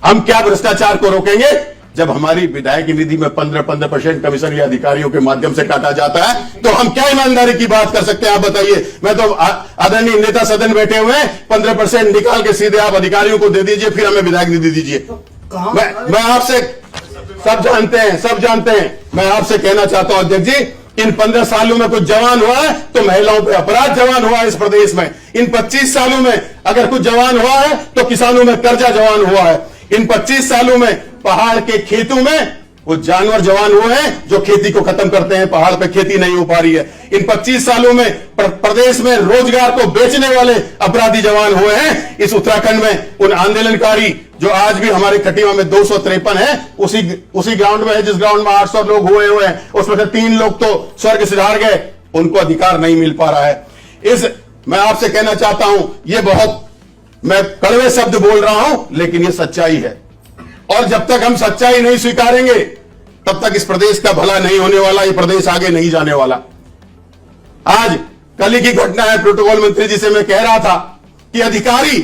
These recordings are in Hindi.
हम क्या भ्रष्टाचार को रोकेंगे जब हमारी विधायक निधि में 15% कमीशन या अधिकारियों के माध्यम से काटा जाता है, तो हम क्या ईमानदारी की बात कर सकते हैं? आप बताइए। मैं तो आदरणीय नेता सदन बैठे हुए हैं, 15% निकाल के सीधे आप अधिकारियों को दे दीजिए, फिर हमें विधायक निधि दीजिए। मैं आपसे सब जानते हैं। मैं आपसे कहना चाहता हूं अध्यक्ष जी, इन 15 सालों में कुछ जवान हुआ है तो महिलाओं पे अपराध जवान हुआ है इस प्रदेश में। इन 25 सालों में अगर कुछ जवान हुआ है तो किसानों में कर्जा जवान हुआ है। इन 25 सालों में पहाड़ के खेतों में वो जानवर जवान हुए हैं जो खेती को खत्म करते हैं, पहाड़ पे खेती नहीं हो पा रही है। इन 25 सालों में प्रदेश में रोजगार को बेचने वाले अपराधी जवान हुए हैं। इस उत्तराखंड में उन आंदोलनकारी जो आज भी हमारे खटीमा में 253 है, उसी ग्राउंड में है जिस ग्राउंड में 800 लोग हुए हैं, उसमें से 3 लोग तो स्वर्ग सिधार गए, उनको अधिकार नहीं मिल पा रहा है। मैं आपसे कहना चाहता हूं, ये बहुत मैं कड़वे शब्द बोल रहा हूं, लेकिन ये सच्चाई है। और जब तक हम सच्चाई नहीं स्वीकारेंगे तब तक इस प्रदेश का भला नहीं होने वाला, ये प्रदेश आगे नहीं जाने वाला। आज कल ही की घटना है, प्रोटोकॉल मंत्री जी से मैं कह रहा था कि अधिकारी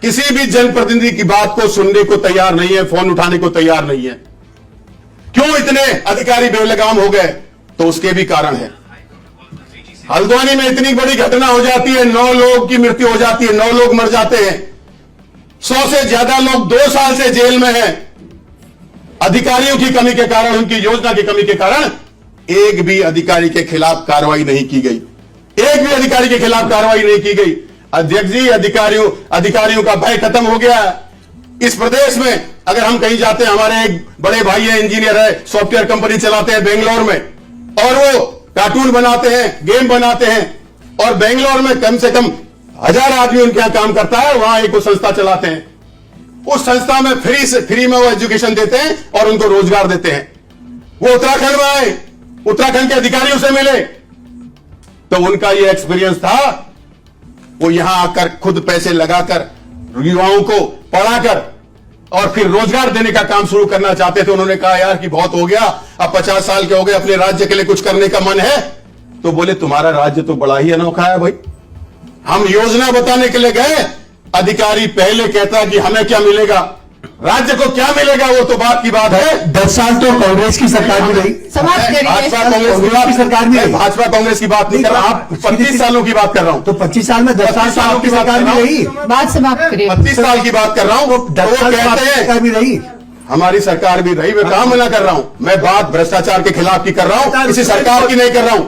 किसी भी जनप्रतिनिधि की बात को सुनने को तैयार नहीं है, फोन उठाने को तैयार नहीं है। क्यों इतने अधिकारी बेलगाम हो गए? तो उसके भी कारण है। हल्द्वानी में इतनी बड़ी घटना हो जाती है, 9 लोगों की मृत्यु हो जाती है, 9 लोग मर जाते हैं, 100 से ज्यादा लोग 2 साल से जेल में हैं। अधिकारियों की कमी के कारण, उनकी योजना की कमी के कारण एक भी अधिकारी के खिलाफ कार्रवाई नहीं की गई। एक भी अधिकारी के खिलाफ कार्रवाई नहीं की गई। अध्यक्ष जी, अधिकारियों का भय खत्म हो गया। इस प्रदेश में अगर हम कहीं जाते हैं, हमारे एक बड़े भाई है, इंजीनियर है, सॉफ्टवेयर कंपनी चलाते हैं बेंगलोर में, और वो कार्टून बनाते हैं, गेम बनाते हैं, और बेंगलोर में कम से कम 1000 आदमी उनके यहां काम करता है। वहां एक संस्था चलाते हैं, उस संस्था में फ्री में वो एजुकेशन देते हैं और उनको रोजगार देते हैं। वो उत्तराखंड में आए, उत्तराखंड के अधिकारियों से मिले, तो उनका ये एक्सपीरियंस था, वो यहां आकर खुद पैसे लगाकर युवाओं को पढ़ाकर और फिर रोजगार देने का काम शुरू करना चाहते थे। उन्होंने कहा यार कि बहुत हो गया, अब 50 साल के हो गए, अपने राज्य के लिए कुछ करने का मन है। तो बोले तुम्हारा राज्य तो बड़ा ही अनोखा है भाई, हम योजना बताने के लिए गए, अधिकारी पहले कहता कि हमें क्या मिलेगा, राज्य को क्या मिलेगा, वो तो बात की बात है। 10 साल तो कांग्रेस की सरकार भी रही, भाजपा कांग्रेस की सरकार भी रही। भाजपा कांग्रेस की बात नहीं कर रहा, आप 25 सालों की बात कर रहा हूं। तो 25 साल में 10 साल तो आपकी सरकार भी रही। बात समाप्त करिए। 25 साल की बात कर रहा हूं, वो 10 साल सरकार भी रही, हमारी सरकार भी रही। मैं कहां मना कर रहा हूं, मैं बात भ्रष्टाचार के खिलाफ की कर रहा हूं, किसी सरकार की नहीं कर रहा हूं।